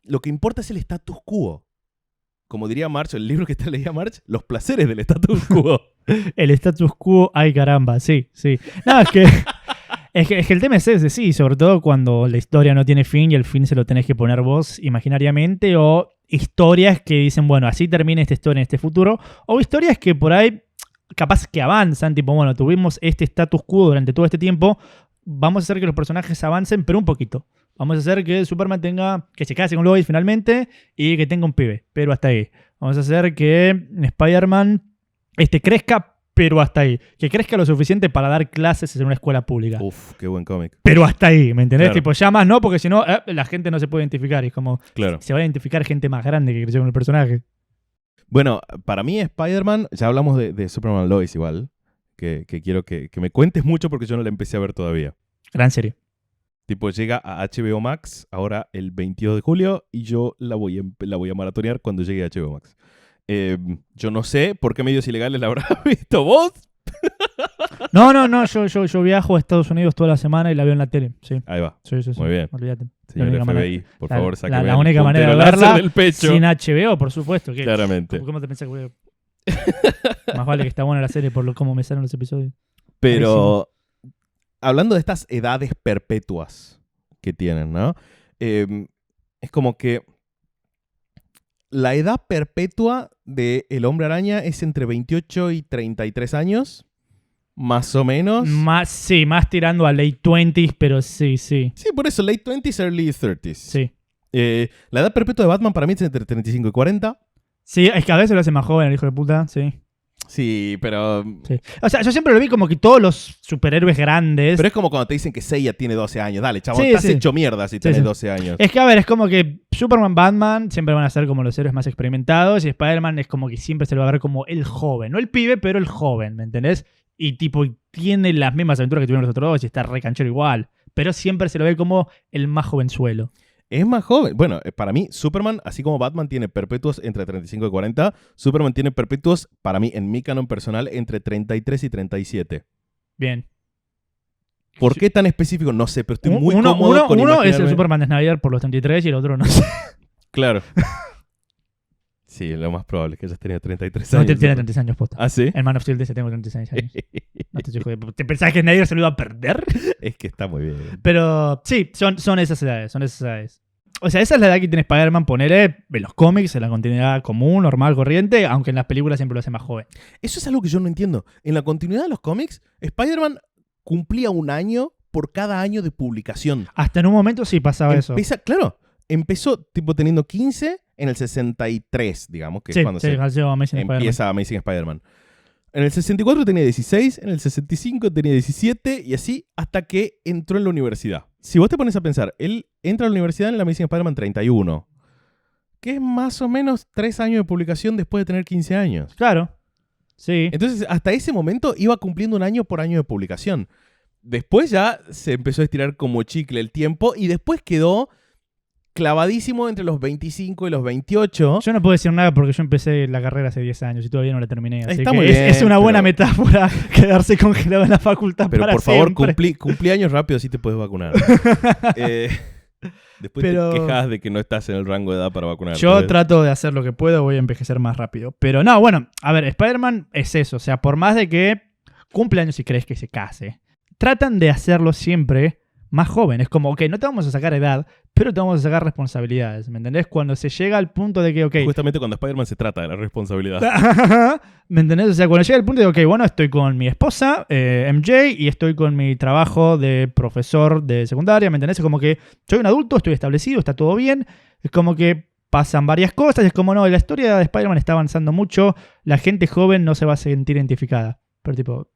Lo que importa es el status quo. Como diría March, el libro que te leía March, los placeres del status quo. El status quo, ay caramba, sí. No, es que... Es que el tema es ese, sí, sobre todo cuando la historia no tiene fin y el fin se lo tenés que poner vos imaginariamente, o historias que dicen, bueno, así termina esta historia en este futuro, o historias que por ahí capaz que avanzan, tipo, bueno, tuvimos este status quo durante todo este tiempo, vamos a hacer que los personajes avancen, pero un poquito. Vamos a hacer que Superman que se case con Lois finalmente y que tenga un pibe, pero hasta ahí. Vamos a hacer que Spider-Man crezca, pero hasta ahí. Que crezca lo suficiente para dar clases en una escuela pública. Uf, qué buen cómic. Pero hasta ahí, ¿me entendés? Claro. Tipo, ya más no, porque si no, la gente no se puede identificar. Es como, se va a identificar gente más grande que creció con el personaje. Bueno, para mí Spider-Man, ya hablamos de Superman Lois igual, que quiero que me cuentes mucho porque yo no la empecé a ver todavía. Gran serie. Tipo, llega a HBO Max ahora el 22 de julio y yo la voy a maratonear cuando llegue a HBO Max. Yo no sé por qué medios ilegales la habrás visto vos, No, yo viajo a Estados Unidos toda la semana y la veo en la tele. Sí, Ahí va. sí. Muy bien. Olvídate. Señor única FBI, por favor, sáqueme la el única manera de puntero láser verla del pecho. sin HBO, por supuesto. ¿Qué? Claramente. ¿Cómo te pensás que voy a... Más vale que está buena la serie por cómo me salen los episodios. Pero hablando de estas edades perpetuas que tienen, ¿no? Es como que la edad perpetua del Hombre Araña es entre 28 y 33 años, más o menos. Más tirando a late 20s, pero sí. Sí, por eso, late 20s, early 30s. Sí. La edad perpetua de Batman para mí es entre 35 y 40. Sí, es que a veces lo hace más joven el hijo de puta, sí. Sí, pero... Sí. O sea, yo siempre lo vi como que todos los superhéroes grandes... Pero es como cuando te dicen que Seiya tiene 12 años. Dale, chabón, Sí, estás sí. hecho mierda si tenés 12 años. Es que, a ver, es como que Superman, Batman siempre van a ser como los héroes más experimentados y Spider-Man es como que siempre se lo va a ver como el joven. No el pibe, pero el joven, ¿me entendés? Y tipo, tiene las mismas aventuras que tuvieron los otros dos y está re canchero igual. Pero siempre se lo ve como el más jovenzuelo. Es más joven. Bueno, para mí, Superman, así como Batman tiene perpetuos entre 35 y 40, Superman tiene perpetuos, para mí, en mi canon personal, entre 33 y 37. Bien. ¿Por qué tan específico? No sé, pero estoy muy cómodo con Uno es el imaginarme- Superman de Snyder por los 33 y el otro no sé. Claro. Sí, lo más probable es que hayas tenido 33 No, años. tiene 36 años posta. ¿Ah, sí? El Man of Steel dice tengo 36 años. No te estoy jodiendo. ¿Te pensás que Snyder se lo iba a perder? Es que está muy bien. Pero sí, son esas edades, O sea, esa es la edad que tiene Spider-Man, ponele en los cómics, en la continuidad común, normal, corriente, aunque en las películas siempre lo hace más joven. Eso es algo que yo no entiendo. En la continuidad de los cómics, Spider-Man cumplía un año por cada año de publicación. Hasta en un momento sí pasaba eso. Claro, empezó tipo teniendo 15 en el 63, digamos, que Sí, es cuando sí, Amazing Spider-Man. empieza Amazing Spider-Man. En el 64 tenía 16, en el 65 tenía 17 y así hasta que entró en la universidad. Si vos te pones a pensar, él entra a la universidad en el Amazing Spider-Man 31, que es más o menos 3 años de publicación después de tener 15 años. Claro, sí. Entonces, hasta ese momento iba cumpliendo un año por año de publicación. Después ya se empezó a estirar como chicle el tiempo y después quedó clavadísimo entre los 25 y los 28. Yo no puedo decir nada porque yo empecé la carrera hace 10 años y todavía no la terminé. Así Está que muy es bien, una buena pero- metáfora quedarse congelado en la facultad Pero para por favor, siempre. cumplí años rápido, así te puedes vacunar. Después Pero- te quejas de que no estás en el rango de edad para vacunar. Yo trato de hacer lo que puedo, voy a envejecer más rápido. Pero no, bueno, a ver, Spider-Man es eso. O sea, por más de que cumple años y crees que se case, tratan de hacerlo siempre más joven. Es como, ok, no te vamos a sacar edad, pero te vamos a sacar responsabilidades. ¿Me entendés? Cuando se llega al punto de que, ok, Justamente cuando Spider-Man se trata de la responsabilidad. ¿me entendés? O sea, cuando llega el punto de, ok, bueno, estoy con mi esposa, MJ, y estoy con mi trabajo de profesor de secundaria, ¿me entendés? Es como que soy un adulto, estoy establecido, está todo bien. Es como que pasan varias cosas, es como, no, la historia de Spider-Man está avanzando mucho, la gente joven no se va a sentir identificada. Pero tipo,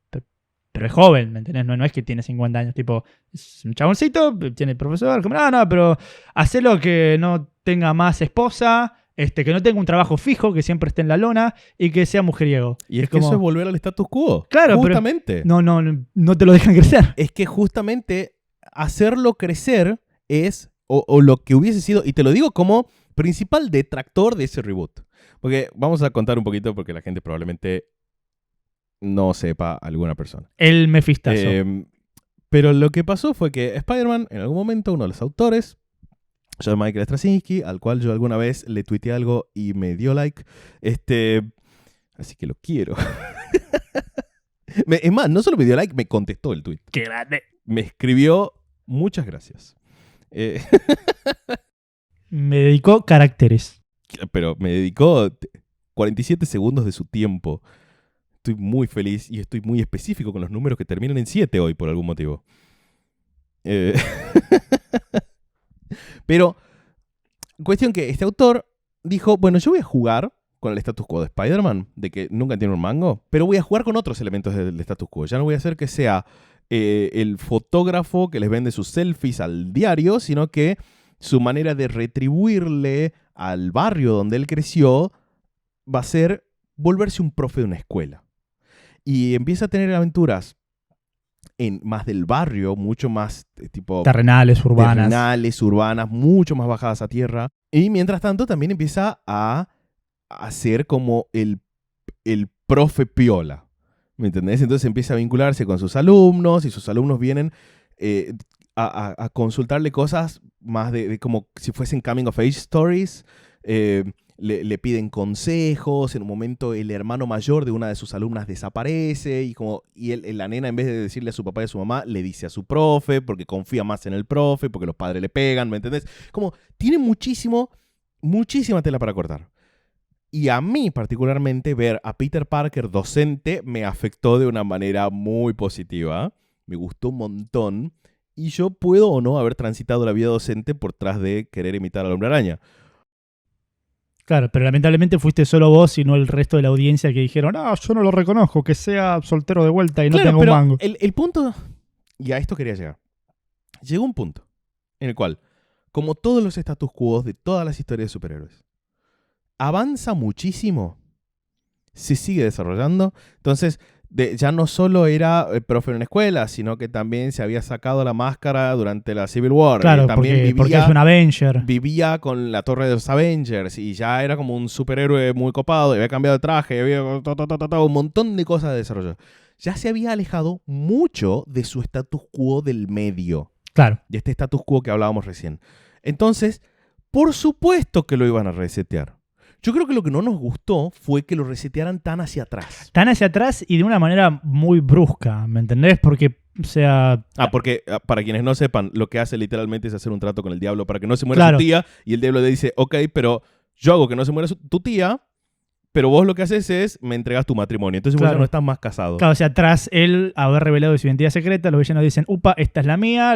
pero es joven, ¿me entendés? No es que tiene 50 años, tipo, es un chaboncito, tiene profesor, como, no, pero hacelo que no tenga más esposa, que no tenga un trabajo fijo, que siempre esté en la lona y que sea mujeriego. Y es que eso es volver al status quo. Claro, pero- justamente. No te lo dejan crecer. Es que justamente hacerlo crecer es, o lo que hubiese sido, y te lo digo como principal detractor de ese reboot. Porque vamos a contar un poquito porque la gente probablemente no sepa alguna persona. El Mefistazo. Pero lo que pasó fue que Spider-Man, en algún momento, uno de los autores, John Michael Straczynski, al cual yo alguna vez le tuiteé algo y me dio like, así que lo quiero. Es más, no solo me dio like, me contestó el tweet. ¡Qué grande! Me escribió, muchas gracias. Me dedicó caracteres. Pero me dedicó 47 segundos de su tiempo. Estoy muy feliz y estoy muy específico con los números que terminan en 7 hoy por algún motivo. Pero, cuestión que este autor dijo, bueno, yo voy a jugar con el status quo de Spider-Man, de que nunca tiene un mango, pero voy a jugar con otros elementos del status quo. Ya no voy a hacer que sea el fotógrafo que les vende sus selfies al diario, sino que su manera de retribuirle al barrio donde él creció va a ser volverse un profe de una escuela. Y empieza a tener aventuras más del barrio, mucho más tipo Terrenales, urbanas. mucho más bajadas a tierra. Y mientras tanto también empieza a ser como el profe piola. ¿Me entendés? Entonces empieza a vincularse con sus alumnos y sus alumnos vienen a consultarle cosas más de como si fuesen coming of age stories. Le piden consejos. En un momento el hermano mayor de una de sus alumnas desaparece y la nena, en vez de decirle a su papá y a su mamá, le dice a su profe porque confía más en el profe, porque los padres le pegan, ¿me entendés? Como tiene muchísima tela para cortar. Y a mí particularmente ver a Peter Parker docente me afectó de una manera muy positiva. Me gustó un montón. Y yo puedo o no haber transitado la vida docente por tras de querer imitar al Hombre Araña. Claro, pero lamentablemente fuiste solo vos y no el resto de la audiencia que dijeron, yo no lo reconozco, que sea soltero de vuelta y no tenga un mango. El punto, y a esto quería llegar. Llegó un punto en el cual, como todos los status quo de todas las historias de superhéroes, avanza muchísimo, se sigue desarrollando. Entonces, ya no solo era profe en una escuela, sino que también se había sacado la máscara durante la Civil War. Claro, también porque es un Avenger. Vivía con la torre de los Avengers y ya era como un superhéroe muy copado, y había cambiado de traje, había un montón de cosas de desarrollo. Ya se había alejado mucho de su status quo del medio. Claro. De este status quo que hablábamos recién. Entonces, por supuesto que lo iban a resetear. Yo creo que lo que no nos gustó fue que lo resetearan tan hacia atrás. Tan hacia atrás y de una manera muy brusca, ¿me entendés? Porque, o sea... porque para quienes no sepan, lo que hace literalmente es hacer un trato con el diablo para que no se muera su tía. Y el diablo le dice, ok, pero yo hago que no se muera tu tía, pero vos lo que haces es, me entregas tu matrimonio. Entonces vos ya no estás más casado. Claro, o sea, tras él haber revelado su identidad secreta, los villanos dicen, upa, esta es la mía,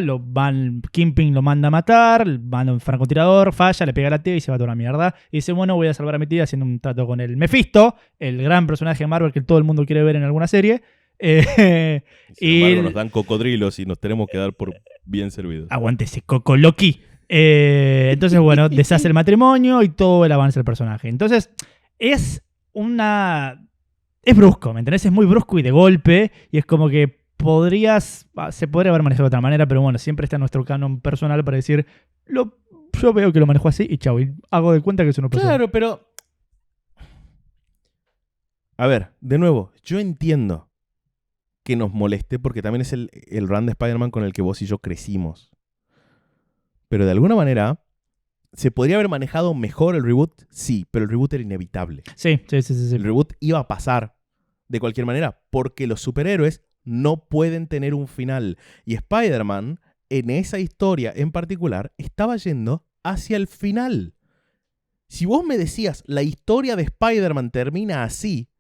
Kingpin lo manda a matar, manda un francotirador, falla, le pega a la tía y se va a toda la mierda. Y dice, bueno, voy a salvar a mi tía haciendo un trato con el Mephisto, el gran personaje de Marvel que todo el mundo quiere ver en alguna serie. Sin embargo, nos dan cocodrilos y nos tenemos que dar por bien servidos. Aguante ese coco Loki. Entonces, bueno, deshace el matrimonio y todo el avance del personaje. Entonces, es brusco, ¿me entendés? Es muy brusco y de golpe, y es como que se podría haber manejado de otra manera, pero bueno, siempre está nuestro canon personal para decir, yo veo que lo manejó así y chau, y hago de cuenta que eso no pasó. Claro, pero... A ver, de nuevo, yo entiendo que nos moleste porque también es el run de Spider-Man con el que vos y yo crecimos. Pero de alguna manera... ¿Se podría haber manejado mejor el reboot? Sí, pero el reboot era inevitable. Sí. El reboot iba a pasar de cualquier manera, porque los superhéroes no pueden tener un final. Y Spider-Man, en esa historia en particular, estaba yendo hacia el final. Si vos me decías, la historia de Spider-Man termina así,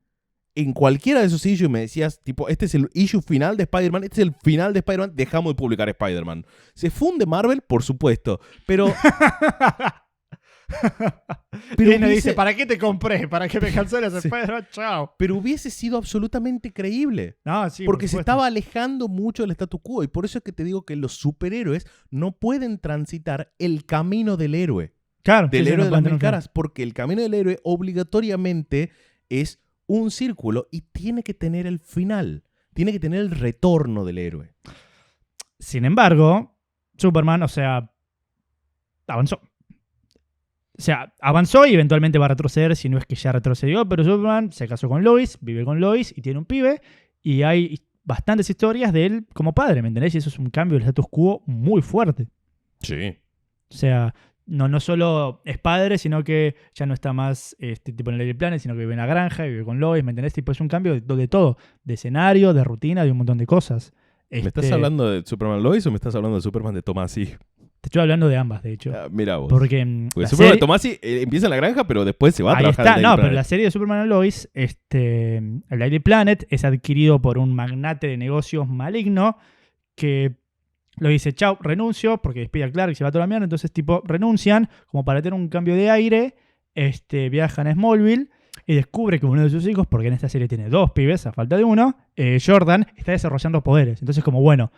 en cualquiera de esos issues me decías, tipo, este es el issue final de Spider-Man, este es el final de Spider-Man, dejamos de publicar Spider-Man. ¿Se funde Marvel? Por supuesto, pero... y me dice, ¿para qué te compré? ¿Para que me canceles Spider-Man? Chao. Pero hubiese sido absolutamente creíble. No, sí, porque se estaba alejando mucho del status quo. Y por eso es que te digo que los superhéroes no pueden transitar el camino del héroe. Claro. Del héroe de las mil caras. Porque el camino del héroe obligatoriamente es un círculo y tiene que tener el final. Tiene que tener el retorno del héroe. Sin embargo, Superman, avanzó. O sea, avanzó y eventualmente va a retroceder, si no es que ya retrocedió, pero Superman se casó con Lois, vive con Lois y tiene un pibe, y hay bastantes historias de él como padre, ¿me entendés? Y eso es un cambio del status quo muy fuerte. Sí. O sea, no solo es padre, sino que ya no está más tipo en el Daily Planet, sino que vive en la granja, vive con Lois, ¿me entendés? Tipo, es un cambio de todo, de escenario, de rutina, de un montón de cosas. ¿Me estás hablando de Superman Lois o me estás hablando de Superman de Tomasi? Te estoy hablando de ambas, de hecho. Mira vos. Porque Superman de Tomasi empieza en la granja, pero después se va a trabajar en el Daily Planet. Pero la serie de Superman y Lois, el Daily Planet es adquirido por un magnate de negocios maligno que lo dice, chau, renuncio, porque despide a Clark y se va a toda la mierda. Entonces, renuncian como para tener un cambio de aire. Viajan a Smallville y descubre que uno de sus hijos, porque en esta serie tiene 2 pibes a falta de uno, Jordan, está desarrollando poderes. Entonces, como bueno,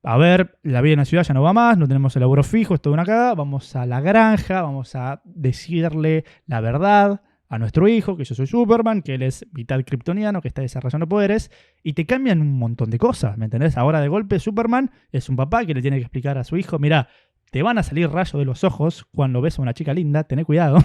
a ver, la vida en la ciudad ya no va más, no tenemos el laburo fijo, es toda una cagada, vamos a la granja, vamos a decirle la verdad a nuestro hijo, que yo soy Superman, que él es mitad kryptoniano, que está desarrollando poderes, y te cambian un montón de cosas, ¿me entendés? Ahora de golpe Superman es un papá que le tiene que explicar a su hijo, mira, te van a salir rayos de los ojos cuando ves a una chica linda, tené cuidado.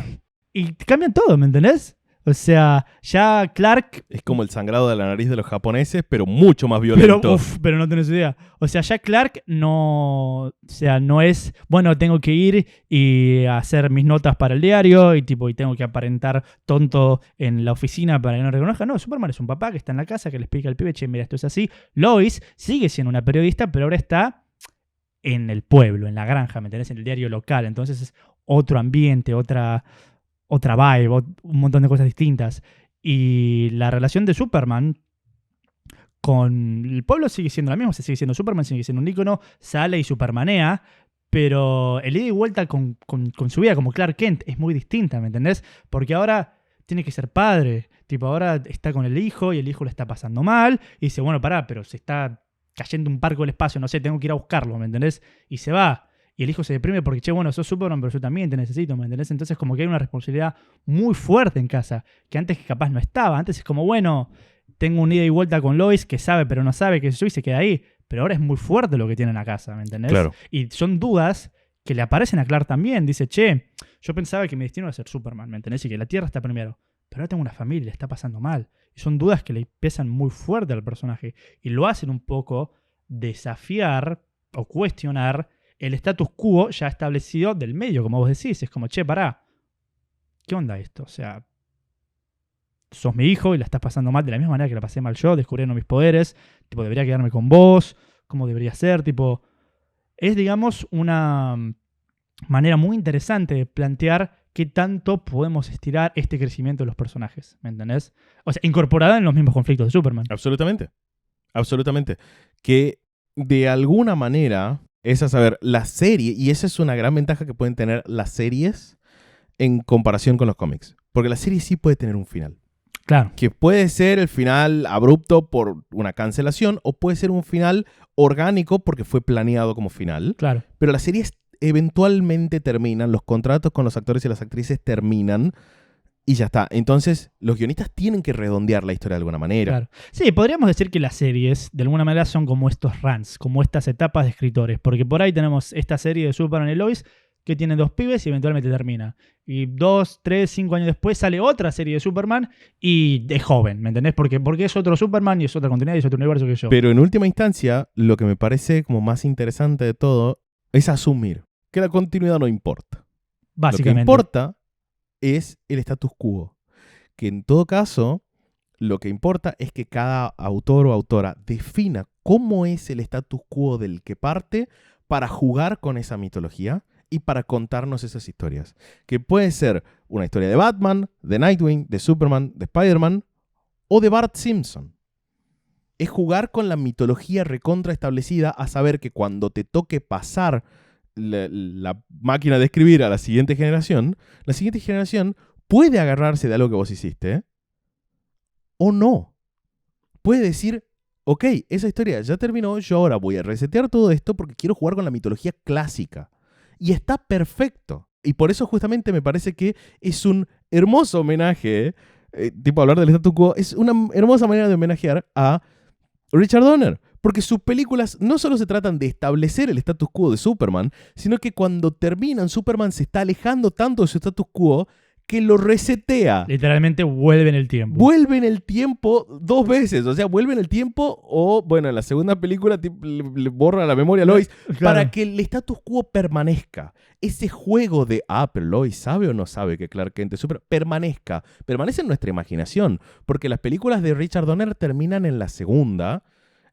Y te cambian todo, ¿me entendés? O sea, ya Clark... Es como el sangrado de la nariz de los japoneses, pero mucho más Pero, violento. pero no tenés idea. O sea, ya Clark no... O sea, no es... Bueno, tengo que ir y hacer mis notas para el diario y tengo que aparentar tonto en la oficina para que no reconozca. No, Superman es un papá que está en la casa, que le explica al pibe, che, mira, esto es así. Lois sigue siendo una periodista, pero ahora está en el pueblo, en la granja, ¿me entendés? En el diario local. Entonces es otro ambiente, otra vibe, un montón de cosas distintas. Y la relación de Superman con el pueblo sigue siendo la misma, se sigue siendo Superman, sigue siendo un ícono, sale y supermanea, pero el ida y vuelta con su vida como Clark Kent es muy distinta, ¿me entendés? Porque ahora tiene que ser padre, ahora está con el hijo y el hijo le está pasando mal, y dice, bueno, pará, pero se está cayendo un barco del espacio, no sé, tengo que ir a buscarlo, ¿me entendés? Y se va. Y el hijo se deprime porque, che, bueno, sos Superman, pero yo también te necesito, ¿me entendés? Entonces como que hay una responsabilidad muy fuerte en casa, que antes capaz no estaba. Antes es como, bueno, tengo un ida y vuelta con Lois que sabe pero no sabe que soy y se queda ahí. Pero ahora es muy fuerte lo que tiene en la casa, ¿me entendés? Claro. Y son dudas que le aparecen a Clark también. Dice, che, yo pensaba que mi destino era ser Superman, ¿me entendés? Y que la Tierra está primero. Pero ahora tengo una familia, le está pasando mal. Y son dudas que le pesan muy fuerte al personaje. Y lo hacen un poco desafiar o cuestionar el status quo ya establecido del medio, como vos decís. Es como, che, pará, ¿qué onda esto? O sea, sos mi hijo y la estás pasando mal de la misma manera que la pasé mal yo, descubriendo mis poderes. Debería quedarme con vos. ¿Cómo debería ser? Es, digamos, una manera muy interesante de plantear qué tanto podemos estirar este crecimiento de los personajes, ¿me entendés? O sea, incorporada en los mismos conflictos de Superman. Absolutamente. Absolutamente. Que de alguna manera es a saber, la serie, y esa es una gran ventaja que pueden tener las series en comparación con los cómics. Porque la serie sí puede tener un final. Claro. Que puede ser el final abrupto por una cancelación o puede ser un final orgánico porque fue planeado como final. Claro. Pero las series eventualmente terminan, los contratos con los actores y las actrices terminan y ya está. Entonces, los guionistas tienen que redondear la historia de alguna manera. Claro. Sí, podríamos decir que las series, de alguna manera, son como estos runs, como estas etapas de escritores. Porque por ahí tenemos esta serie de Superman y Lois que tiene 2 pibes y eventualmente termina. Y 2, 3, 5 años después sale otra serie de Superman y es joven, ¿me entendés? Porque es otro Superman y es otra continuidad y es otro universo que yo. Pero en última instancia, lo que me parece como más interesante de todo es asumir que la continuidad no importa. Básicamente. Lo que importa es el status quo. Que en todo caso, lo que importa es que cada autor o autora defina cómo es el status quo del que parte para jugar con esa mitología y para contarnos esas historias. Que puede ser una historia de Batman, de Nightwing, de Superman, de Spider-Man o de Bart Simpson. Es jugar con la mitología recontra establecida a saber que cuando te toque pasar la máquina de escribir a la siguiente generación puede agarrarse de algo que vos hiciste o no. Puede decir, ok, esa historia ya terminó, yo ahora voy a resetear todo esto porque quiero jugar con la mitología clásica. Y está perfecto. Y por eso justamente me parece que es un hermoso homenaje, hablar del status quo, es una hermosa manera de homenajear a Richard Donner. Porque sus películas no solo se tratan de establecer el status quo de Superman, sino que cuando terminan, Superman se está alejando tanto de su status quo que lo resetea. Literalmente vuelve en el tiempo. Vuelve en el tiempo 2 veces. O sea, vuelve en el tiempo o, bueno, en la segunda película le borra la memoria a Lois para que el status quo permanezca. Ese juego de, pero Lois sabe o no sabe que Clark Kent es Superman, permanece en nuestra imaginación. Porque las películas de Richard Donner terminan en la segunda.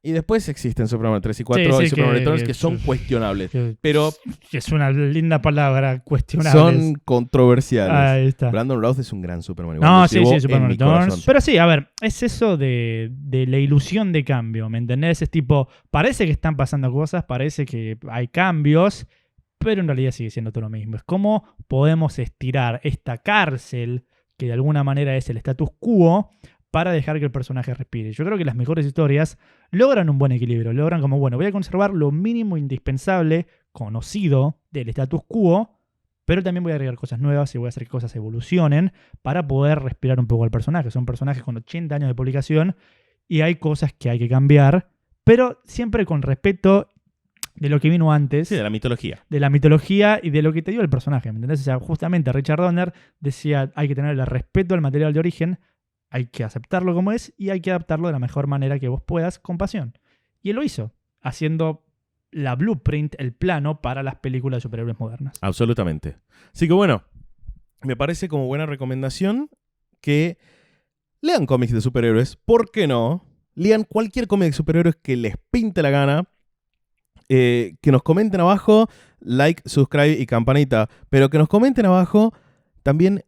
Y después existen Superman 3 y 4 y Superman Returns que son cuestionables. Pero es una linda palabra, cuestionables. Son controversiales. Ahí está. Brandon Routh es un gran Superman. No, sí, Superman Returns. Pero sí, a ver, es eso de la ilusión de cambio, ¿me entendés? Es tipo, parece que están pasando cosas, parece que hay cambios, pero en realidad sigue siendo todo lo mismo. Es cómo podemos estirar esta cárcel, que de alguna manera es el status quo, para dejar que el personaje respire. Yo creo que las mejores historias logran un buen equilibrio. Logran como, bueno, voy a conservar lo mínimo indispensable, conocido, del status quo, pero también voy a agregar cosas nuevas y voy a hacer que cosas evolucionen para poder respirar un poco al personaje. Son personajes con 80 años de publicación y hay cosas que hay que cambiar, pero siempre con respeto de lo que vino antes. Sí, de la mitología. De la mitología y de lo que te dio el personaje, ¿me entendés? O sea, justamente Richard Donner decía, hay que tenerle respeto al material de origen, hay que aceptarlo como es y hay que adaptarlo de la mejor manera que vos puedas, con pasión. Y él lo hizo, haciendo la blueprint, el plano para las películas de superhéroes modernas. Absolutamente. Así que bueno, me parece como buena recomendación que lean cómics de superhéroes. ¿Por qué no? Lean cualquier cómic de superhéroes que les pinte la gana. Que nos comenten abajo, like, subscribe y campanita. Pero que nos comenten abajo también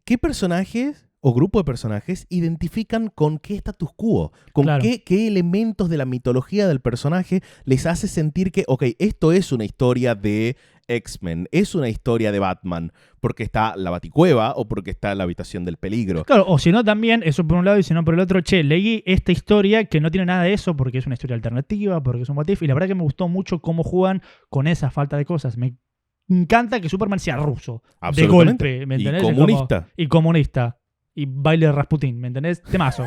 qué personajes o grupo de personajes identifican con qué status quo, con Claro. qué elementos de la mitología del personaje les hace sentir que, ok, esto es una historia de X-Men, es una historia de Batman, porque está la Baticueva o porque está la habitación del peligro. Claro, o si no también, eso por un lado y si no por el otro, leí esta historia que no tiene nada de eso porque es una historia alternativa, porque es un what if, y la verdad que me gustó mucho cómo juegan con esa falta de cosas. Me encanta que Superman sea ruso, de Absolutamente. golpe, ¿me Y entendés? comunista. Y comunista. Y baile de Rasputín, ¿me entendés? Temazo.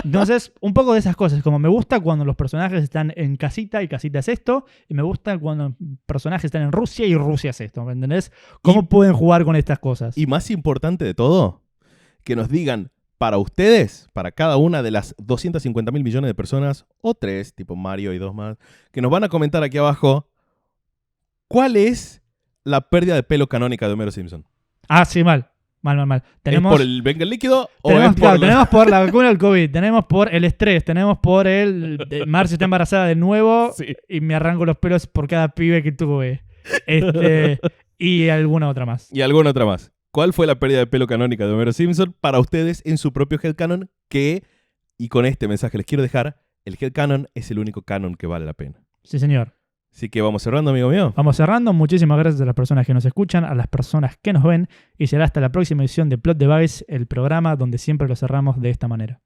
Entonces, un poco de esas cosas. Como me gusta cuando los personajes están en casita y casita es esto. Y me gusta cuando los personajes están en Rusia y Rusia es esto, ¿me entendés? ¿Cómo pueden jugar con estas cosas? Y más importante de todo, que nos digan para ustedes, para cada una de las 250.000 millones de personas, o 3, tipo Mario y 2 más, que nos van a comentar aquí abajo, ¿cuál es la pérdida de pelo canónica de Homero Simpson? Ah, sí, mal. Mal. ¿Es por el venga el líquido o tenemos, es por tenemos por la vacuna del COVID, tenemos por el estrés, tenemos por Marcia está embarazada de nuevo Sí. y me arranco los pelos por cada pibe que tuve. Y alguna otra más. Y alguna otra más. ¿Cuál fue la pérdida de pelo canónica de Homero Simpson para ustedes en su propio headcanon? Y con este mensaje les quiero dejar, el headcanon es el único canon que vale la pena. Sí, señor. Así que vamos cerrando, amigo mío. Vamos cerrando. Muchísimas gracias a las personas que nos escuchan, a las personas que nos ven. Y será hasta la próxima edición de Plot Device, el programa donde siempre lo cerramos de esta manera.